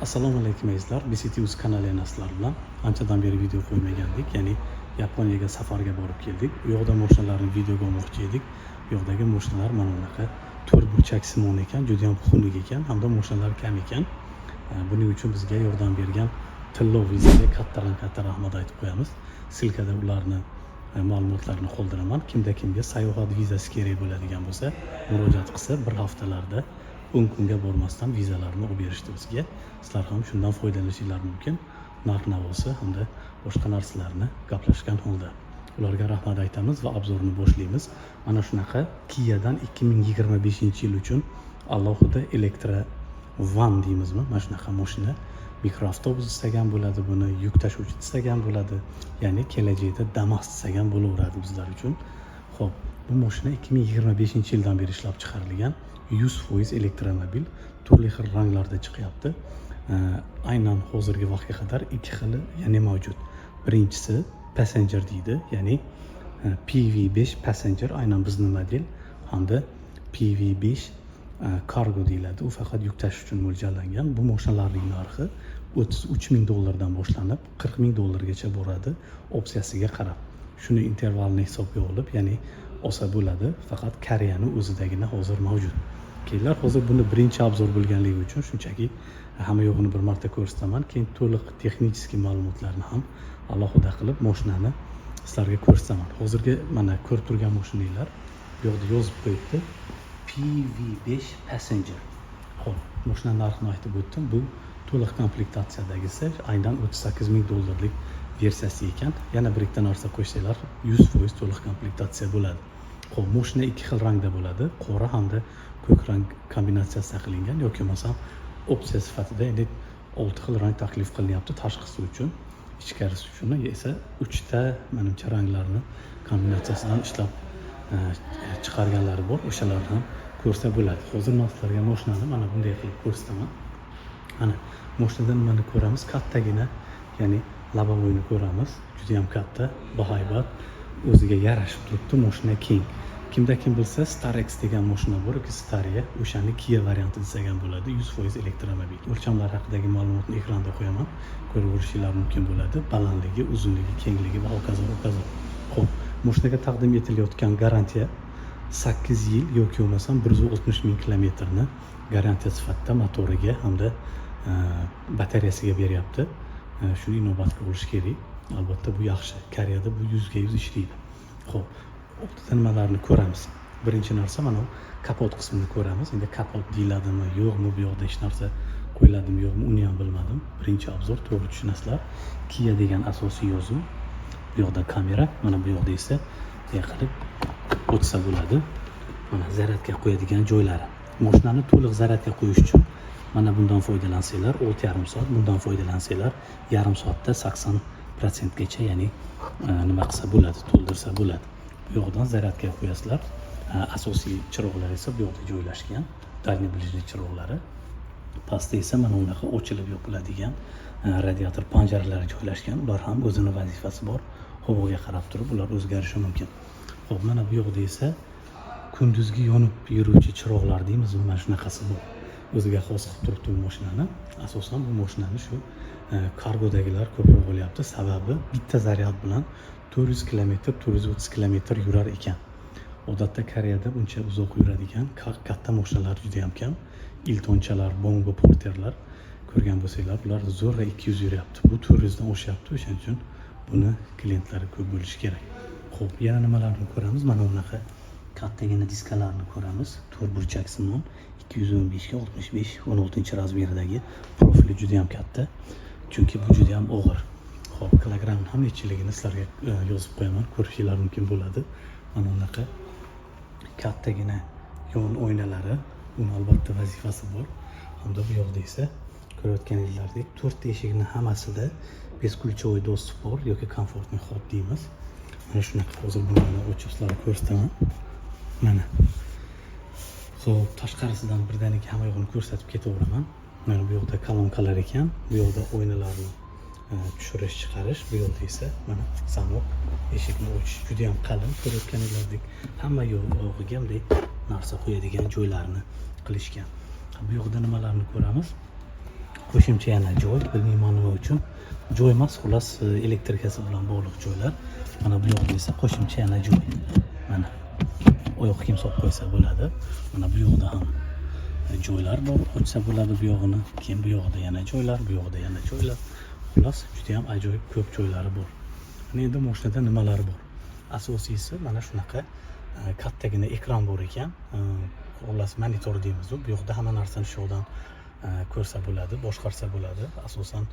Assalomu alaykum azizlar, BCTUZ kanali sizlar bilan anchadan beri video qo'ymagandik, ya'ni Yaponiyaga safarga borib keldik. U yoqda mashinalarni videoga olmoqchi edik. Bu yoqdagi mashinalar mana bunaqa to'rt burchak simon ekan, juda ham xunuk ekan, hamda mashinalar kam ekan. Buning uchun bizga yordam bergan Tillo Vizaga katta rahmat aytib qo'yamiz. Silkada ularni ma'lumotlarini qoldiraman. Kimga sayohat vizasi kerak bo'ladigan bo'lsa, murojaat qilsa bir haftalarda 10 kunga bormasdan vizalarni olib berishdi bizga. Sizlar ham shundan foydalanishingiz mumkin. Narx-navosi hamda boshqa narsalarni gaplashgan holda. Ularga rahmat aytamiz va obzorni boshlaymiz. Mana shunaqa Kia'dan 2025-yil uchun alohida van deymizmi? Mana shunaqa mashina. Mikroavtobus istagan bo'ladi, buni yuk tashuvchi istagan bo'ladi. Ya'ni kelajakda Damas istagan bo'laveradi bizlar uchun. Xo'p, bu mashina 2025-yildan beri ishlab chiqarilgan 100% elektromobil, turli xil ranglarda chiqyapti. Aynan hozirgi vaqtga qadar ikki xili yana mavjud. Birinchisi passenger deydi, ya'ni PV5 passenger, aynan bizning model, hamda PV5 cargo deyiladi. U faqat yuk tashish uchun mo'ljallangan. Bu mashinalarning narxi $33,000 dan boshlanib $40,000gacha boradi, opsiyasiga qarab. Shuni intervalni hisobga olib, ya'ni olsa bo'ladi, faqat Koreani o'zidagina hozir mavjud. Kelar hozir buni birinchi obzor bo'lganligi uchun shunchaki hamma yo'g'ini bir marta ko'rsataman, keyin to'liq texnik ma'lumotlarni ham alohida qilib mashinani sizlarga ko'rsataman. Hozirgi mana ko'rib turgan mashinalar bu yerda yozib qo'yibdi PV5 passenger. Xo'p, mashina narxini aytib o'tdim. Bu to'liq komplektatsiyadagisi aynan $38,000lik versiyasi ekan. Yana bir ikkita narsa qo'shsanglar 100% to'liq komplektatsiya bo'ladi. Xo'p, mashina ikki xil rangda bo'ladi, qora hamda ko'k rang kombinatsiyasida qilingan, yoki bo'lmasam opsiya sifatida endi 6 xil rang taklif qilinyapti, tashqisi uchun, ichkarisi uchun esa 3 ta menimcha ranglarni kombinatsiyasidan ishlab chiqarganlari bor. O'shalarni ham ko'rsa bo'ladi. Hozir men sizlarga mashinani mana bunday qilib ko'rsataman. Mana mashinada nimani ko'ramiz? Kattagina, ya'ni labovoyni ko'ramiz. Juda ham katta, bahaybat, o'ziga yarashib turibdi, mashina keng. Kimda kim bilsa, Starex degan mashina bor, Staria, o'shani Kia varianti desagan bo'ladi, 100% elektromobil. O'lchamlar haqidagi ma'lumotni ekranda qo'yaman, ko'rib ko'rishingiz mumkin bo'ladi. Balandligi, uzunligi, kengligi va hokazo. Xo'p, mashinaga taqdim etilayotgan garantiya 8 yil yoki bo'lmasam 160,000 kilometrni garantiya sifatida motoriga hamda batareyasiga beryapti. Shuni inobatga olish kerak. Albatta bu yaxshi. Koreyada bu 100% ishlaydi. Xo'p, ortida nimalarni ko'ramiz? Birinchi narsa mana kapot qismini ko'ramiz. Endi kapot deyiladimi, yo'qmi, bu yoqda hech narsa qo'yiladimi, yo'qmi, uni ham bilmadim. Birinchi obzor, to'g'ri tushunasizlar. Kia degan asosiy yozuv. Bu yoqda kamera, mana bu yoqda esa qilib o'tsa bo'ladi. Mana zaryadga qo'yadigan joylari. Mashinani to'liq zaryadga qo'yish uchun mana bundan foydalansanglar 6,5 soat, bundan foydalansanglar yarim soatda 80%gacha, ya'ni nima qilsa bo'ladi, to'ldirsa bo'ladi. Bu yoqdan zaryadga qo'yasizlar. Asosiy chiroqlar esa bu yoqda joylashgan, dальний ближний chiroqlari. Pastda esa mana unaqa ochilib yopiladigan radiator panjaralari joylashgan. Ular ham o'zining vazifasi bor. Havoga qarab turib ular o'zgarishi mumkin. Xo'p, mana bu yoqda esa kunduzgi yonib yuruvchi chiroqlar deymiz, mana shunaqasi bor. O'ziga xos qilib turibdi bu mashinani. Asosan bu mashinani shu kargodagilar ko'proq bo'lyapti. Sababi bitta zaryad bilan 400 km, 430 km yurar ekan. Odatda Koreyada buncha uzoq yuradigan katta mashinalar juda ham kam. Iltonchalar, Bongo Porterlar ko'rgan bo'lsanglar, ular zo'rg'a 200 yuryapti. Bu 400 dan oshyapti, o'shaning uchun buni klientlari ko'p bo'lishi kerak. Xo'p, yana nimalarni ko'ramiz? Mana bunaqa kattagina diskalarni ko'ramiz. To'rt burchak simon, 215 ga 65, 16 razmerdagi profili juda ham katta. Chunki bu juda ham og'ir. Xo'p, kilogramm ham nechiligini sizlarga yozib qo'yaman, ko'rishingiz mumkin bo'ladi. Mana bunaqa kattagina yon oynalari, uni albatta vazifasi bor. Hamda bu yoqda esa ko'rayotganingizdek 4 eshikning hammasida besключевой доступ bor yoki komfortniy xod deymiz. Mana shunaqa hozir buni ochib sizlarga ko'rsataman. Mana. Xo'p, tashqarisidan birdaniga hamma yo'g'ini ko'rsatib ketaveraman. Mana bu yoqda kolonkalar ekan, bu yoqda oynalarni tushirish, chiqarish, bu yoqda esa mana zamok, eshikni ochish juda ham qalin. Ko'rayotganingizdek hamma yo'g'iga bunday narsa qo'yadigan joylarni qilishgan. Bu yoqda nimalarni ko'ramiz? qo'shimcha yana joy, bilmayman nima uchun. Joy emas, xullas elektrikasi bilan bog'liq joylar. Mana bu yoqda esa qo'shimcha yana joy. Mana oyoq kiyim solib qo'ysa bo'ladi. Mana bu yoqda ham joylar bor, ochsa bo'ladi bu yog'ini. Keyin bu yoqda yana joylar, bu yoqda yana joylar. Xullas juda ham ajoyib ko'p joylari bor. Mana endi mashinada nimalar bor? Asosiysi mana shunaqa kattagina ekran bor ekan. Xullas monitor deymiz. Bu yoqda hamma narsani shu yoqdan ko'rsa bo'ladi, boshqarsa bo'ladi. Asosan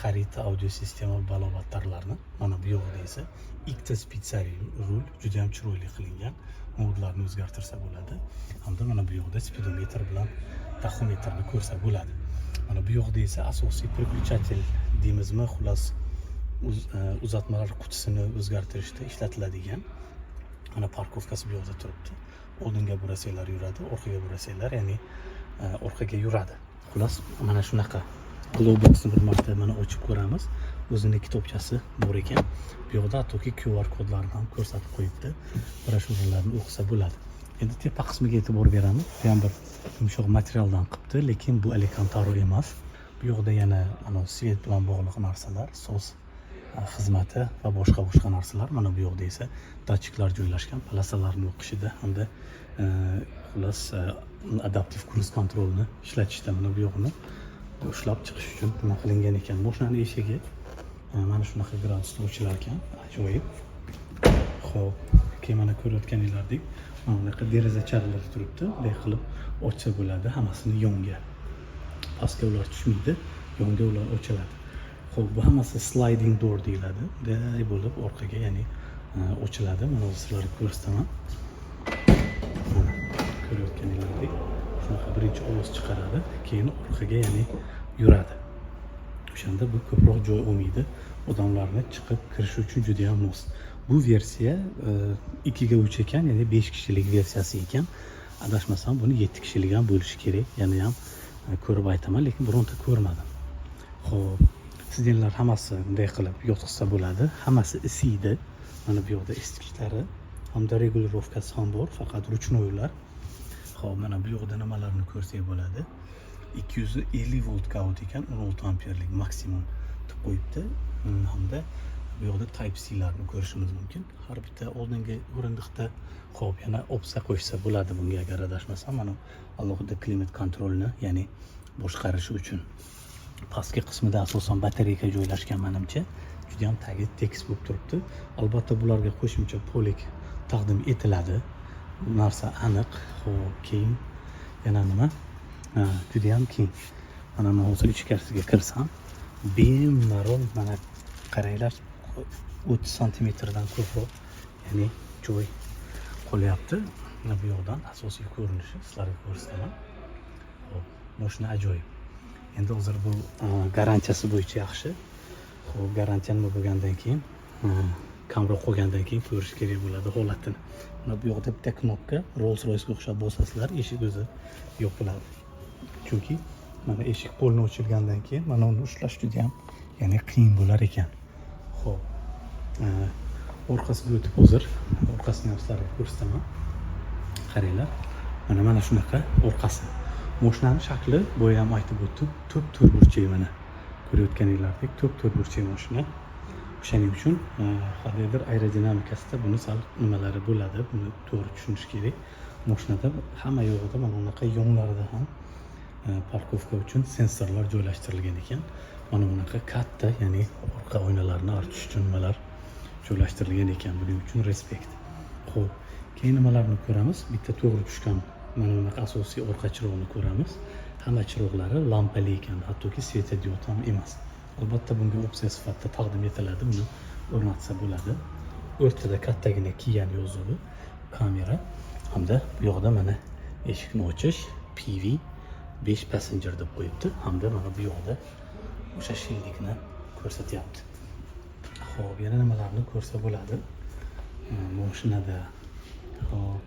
xarita, audio sistema, balobatlarni. Mana bu yoqda esa ikkita spitsari rul juda ham chiroyli qilingan. Modlarni o'zgartirsa bo'ladi. Hamda mana bu yoqda speedometr bilan taxometrni ko'rsa bo'ladi. Mana bu yoqda esa asosiy переключатель deymizmi, xullas uzatmalar qutisini o'zgartirishda ishlatiladigan. Mana parkovkasi bu yoqda turibdi. Oldinga burasanglar yuradi, orqaga burasanglar, ya'ni orqaga yuradi. Xullas mana shunaqa. Glowboxni bir marta mana ochib ko'ramiz. O'zining kitobchasi bor ekan. Bu yoqda hattoki QR kodlarni ham ko'rsatib qo'yibdi. Broshuralarni o'qisa bo'ladi. Endi tepa qismiga e'tibor beramiz. Bu ham bir yumshoq materialdan qilibdi, lekin bu Alcantara emas. Bu yoqda yana ana svet bilan bog'liq narsalar, so'z xizmati va boshqa narsalar. Mana bu yoqda esa datchiklar joylashgan, palasalarni o'qishida hamda xullas adaptiv cruise controlni ishlatishda mana bu yoqni ushlab chiqish uchun nima qilingan ekan. Mashinaning eshigi mana shunaqa gradusda ochilar ekan, ajoyib. Xo'p, keyin mana ko'rayotganinglardek mana bunaqa deraza charlari turibdi. Bunday qilib ochsa bo'ladi, hammasini yonga. Pastga ular tushmaydi, yonga ular ochiladi. Xo'p, bu hammasi sliding door deyiladi. Bunday bo'lib orqaga, ya'ni ochiladi. Mana sizlarga ko'rsataman. Mana ko'rayotganinglardek shunaqa birinchi ovoz chiqaradi, keyin orqaga, ya'ni yuradi. O'shanda bu ko'proq joy olmaydi. Odamlarni chiqib kirish uchun juda ham mos. Bu versiya 2 ga 3 ekan, ya'ni 5 kishilik versiyasi ekan. Adashmasam buni 7 kishilik ham bo'lishi kerak. Yana ham ko'rib aytaman, lekin bironta ko'rmadim. Xo'p, sidenlar hammasi bunday qilib yotqizsa bo'ladi. Hammasi isiydi. Mana bu yoqda isitgichlari hamda regulirovkasi ham bor, faqat ruchnoylar. Xo'p, mana bu yoqda nimalarni ko'rsak bo'ladi. 250 voltga o't ekan, 16 amperlik maksimum deb qo'yibdi. Hamda bu yoqda Type C larni ko'rishimiz mumkin. Har bitta oldingi o'rindiqda xo'p, yana opsiya qo'shsa bo'ladi bunga, agar adashmasam. Mana alohida klimat kontrolni, ya'ni boshqarish uchun. Pastki qismida asosan batareyka joylashgan menimcha. Juda ham tagi tekis bo'lib turibdi. Albatta bularga qo'shimcha polik taqdim etiladi. Bu narsa aniq. Xo'p, keyin yana nima? Juda ham keng. Mana men hozir ichkarisiga kirsam, bemalol mana qaranglar, 30 santimetrdan ko'proq, ya'ni joy qolyapti. Mana bu yoqdan asosiy ko'rinishi sizlarga ko'rsataman. Xo'p, mashina ajoyib. Endi hozir bu garantiyasi bo'yicha yaxshi. Xo'p, garantiya nima bo'lgandan keyin, kamroq qolgandan keyin ko'rish kerak bo'ladi holatini. Mana bu yoqda bitta knopka, Rolls-Royce'ga o'xshab bosasizlar, eshik o'zi yopiladi. Chunki mana eshik qo'lni ochilgandan keyin mana uni ushlash juda ham, ya'ni qiyin bo'lar ekan. Xo'p, orqasiga o'tib hozir orqasini ham sizlarga ko'rsataman. Qaranglar. Mana shunaqa orqasi. Mashinaning shakli boya ham aytib o'tdim, to'rt burchak mana. Ko'rayotganinglardek to'rt burchak mashina. O'shaning uchun qandaydir aerodinamikasida buni sal nimalari bo'ladi, buni to'g'ri tushunish kerak. Mashinada hamma yo'g'ida mana bunaqa yonlarida ham parkovka uchun sensorlar joylashtirilgan ekan. Mana bunaqa katta, ya'ni orqa oynalarni artish uchun nimalar joylashtirilgan ekan. Buning uchun respekt. Xo'p, keyin nimalarni ko'ramiz? Bitta to'g'ri tushgan mana bunaqa asosiy orqa chiroqni ko'ramiz. Hamma chiroqlari lampali ekan, hattoki svetodiod ham emas. Albatta bunga opsiya sifatida taqdim etiladi, buni o'rnatsa bo'ladi. O'rtada kattagina Kian yozuvi, kamera hamda bu yoqda mana eshikni ochish, PV 5 passenger deb qo'yibdi, hamda mana bu yoqda o'sha shildikni ko'rsatyapti. Xo'p, yana nimalarni ko'rsa bo'ladi mashinada? Xo'p,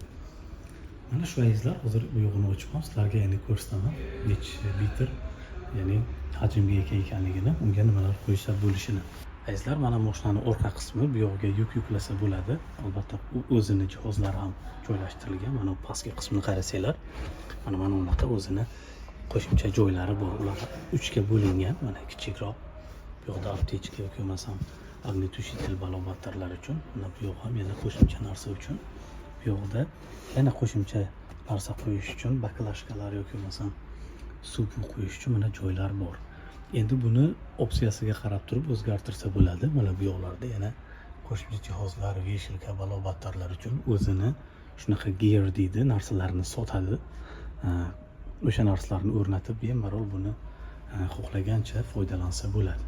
mana shu azizlar, hozir bu yo'g'ini ochib sizlarga yana ko'rsataman. Necha litr, ya'ni hajmga ega ekanligini, unga nimalar qo'yishlar bo'lishini. Azizlar, mana mashinaning orqa qismi, bu yoqqa yuk yuklasa bo'ladi. Albatta u o'zini jihozlari ham joylashtirilgan. Mana pastki qismini qarasanglar, mana bunaqa o'zini qo'shimcha joylari bor. Ular 3 ga bo'lingan. Mana kichikroq. Bu yoqda aptechka yoki bo'lmasam огнетушитель balobattarlar uchun. Mana bu yoq ham yana qo'shimcha narsa uchun. Bu yoqda yana qo'shimcha narsa qo'yish uchun baklashkalar yoki bo'lmasam suv qo'yish uchun mana joylar bor. Endi buni opsiyasiga qarab turib o'zgartirsa bo'ladi. Mana bu yoqlarda yana qo'shimcha jihozlar, veshilka, balobattarlar uchun o'zini shunaqa gear deydi, narsalarni sotadi. O'sha narsalarni o'rnatib bemalol buni xohlagancha foydalansa bo'ladi.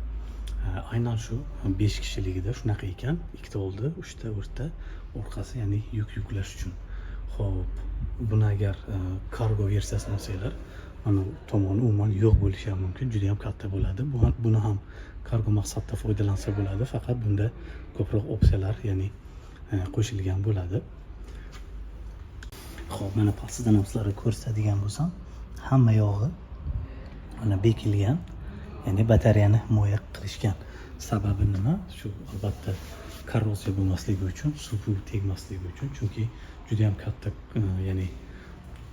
Aynan shu 5 kishiligida shunaqa ekan. Ikkita oldi, 3 ta o'rta, orqasi ya'ni yuk yuklash uchun. Xo'p, buni agar kargo versiyasini olsanglar, mana tomoni umuman yo'q bo'lishi ham mumkin, juda ham katta bo'ladi. Buni ham kargo maqsadida foydalansa bo'ladi, faqat bunda ko'proq opsiyalar, ya'ni qo'shilgan bo'ladi. Xo'p, mana pastdan ham sizlarga ko'rsatadigan bo'lsam, hamma yog'i mana bekilgan, ya'ni batareyani himoya qilishgan. Sababi nima? Shu albatta korroziya bo'lmasligi uchun, suv tegmasligi uchun, chunki juda ham katta, ya'ni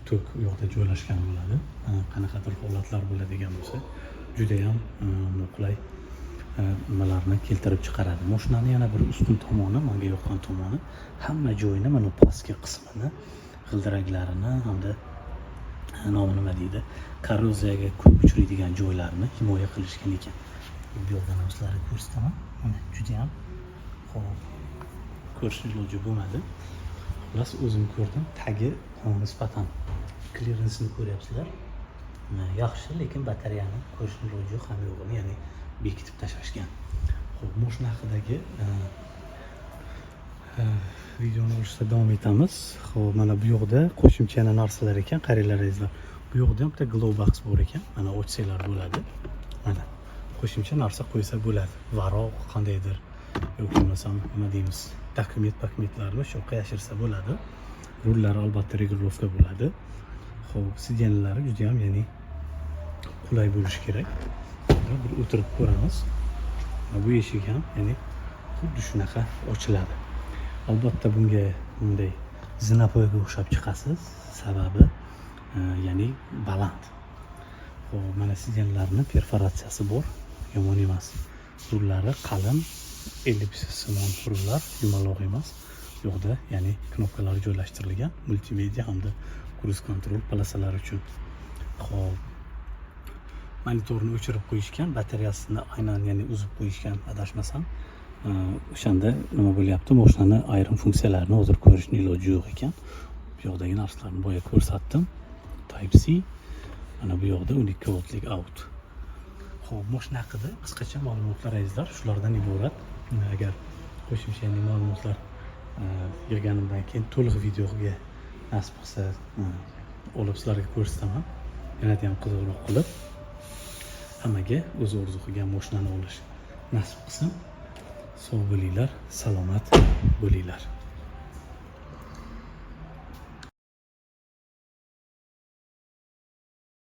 tok u yoqda joylashgan bo'ladi. Qanaqadir holatlar bo'ladigan bo'lsa, juda ham noqulay nimalarni keltirib chiqaradi. Mashinani yana bir ustun tomoni, menga yoqqan tomoni, hamma joyini, mana pastki qismini, g'ildiraklarini hamda nomi nima deydi, korroziyaga ko'p uchraydigan joylarni himoya qilishgan ekan. Bu yoqdan ham sizlarga ko'rsataman. Mana juda ham xo'p, ko'rish iloji bo'lmadi. Xullas, o'zim ko'rdim. Tagi nisbatan klirensini ko'ryapsizlar. Yaxshi, lekin batareyani ko'rish iloji yo'q, ham yo'q, ya'ni bekitib tashlashgan. Xo'p, mashina haqidagi videoni olishda davom etamiz. Xo'p, mana bu yoqda qo'shimcha yana narsalar ekan, qaranglaringizlar. Bu yoqda ham bitta glowbox bor ekan. Mana ochsanglar bo'ladi. Mana qo'shimcha narsa qo'ysa bo'ladi. Varoq qandaydir yoki bo'lmasam nima deymiz, dokumentlarni shu yoqqa yashirsa bo'ladi. Rullari albatta regulirovka bo'ladi. Xo'p, sidyanlari juda ham, ya'ni qulay bo'lishi kerak. Bir o'tirib ko'ramiz. Bu eshik ham, ya'ni xuddi shunaqa ochiladi. Albatta bunga bunday zinapoyaga o'xshab chiqasiz. Sababi ya'ni baland. Xo'p, mana sidyanlarning perforatsiyasi bor, yomon emas. Rullari qalin, ellipsis-simon rullar, yumaloq emas. Yo'qda, ya'ni knopkalar joylashtirilgan, multimedia hamda cruise control polosalari uchun. Xo'p, monitorni o'chirib qo'yishgan, batareyasini aynan, ya'ni uzib qo'yishgan, adashmasam. O'shanda nima bo'lyapti? Mashinani ayrim funksiyalarini hozir ko'rishning iloji yo'q ekan. Bu yoqdagi narsalarni boya ko'rsatdim. Type C. Mana bu yoqda 12 voltlik out. Xo'p, mashina haqida qisqacha ma'lumotlaringizlar shulardan iborat. Agar qo'shimcha ma'lumotlar yig'ganimdan keyin to'liq videoga nasib qilsa olib sizlarga ko'rsataman. Yanada ham qiziqroq qilib hammaga o'z orzu qilgan mashinani olish nasib qilsin. Sog' bo'linglar, salomat bo'linglar.